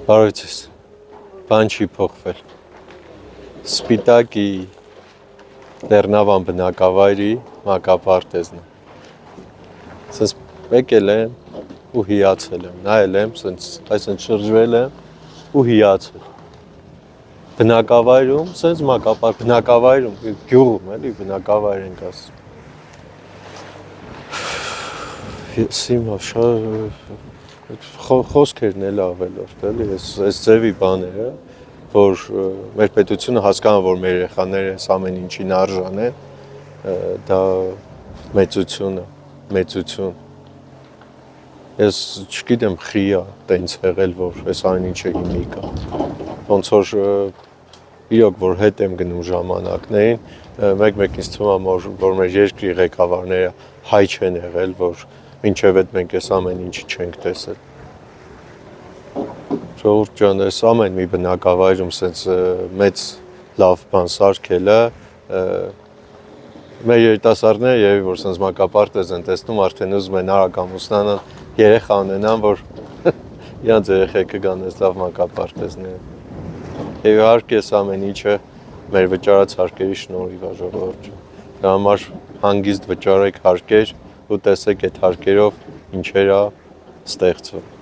Բարոյցես, բան չի փոխվել, սպիտակի լեռնավան բնակավայրի մակապարտեզն է, սենց եկել եմ ու հիացել եմ, նայել եմ, այսինքն շրջվել եմ ու հիացել, բնակավայրում, սենց բնակավայրում, գյուղում էլի բնակավայր ենք ասում, հիմա խոսքերն էլ ավելորդ էլի, այս ձևի բաները, որ մեր պետությունը հասկանում որ մեր երեխաները այս ամեն ինչին արժան են, դա մեծություն է, մեծություն։ Ես չգիտեմ խի է տենց եղել, որ այս այն ինչը հիմի կա։ Ոնց որ իրոք որ հետ եմ գնում ժամանակներին, մեկ ինձ թվում է որ մեր երկրի ղեկավարները հայ չեն եղել, որ մինչև այդ մենք այս ամեն ինչի չենք տեսել։ Ժողովուրդ ջան, այս ամեն մի բնակավայրում սենց մեծ լավ բան սարքելը, մեր երիտասարդները երևի որ սենց մակապարտեզ են տեսնում, արդեն ուզում են արագ ամուսնանան, երեխա ունենան, որ իրանց երեխեքը գան այս լավ մակապարտեզները։ Եվ իհարկե այս ամեն ինչը մեր վճարած հարկերի շնորհիվ է ժողովուրդ ջան։ Դրա համար հանգիստ վճարեք հարկեր ու տեսեք այդ հարկերով ինչեր է ստեղծվում։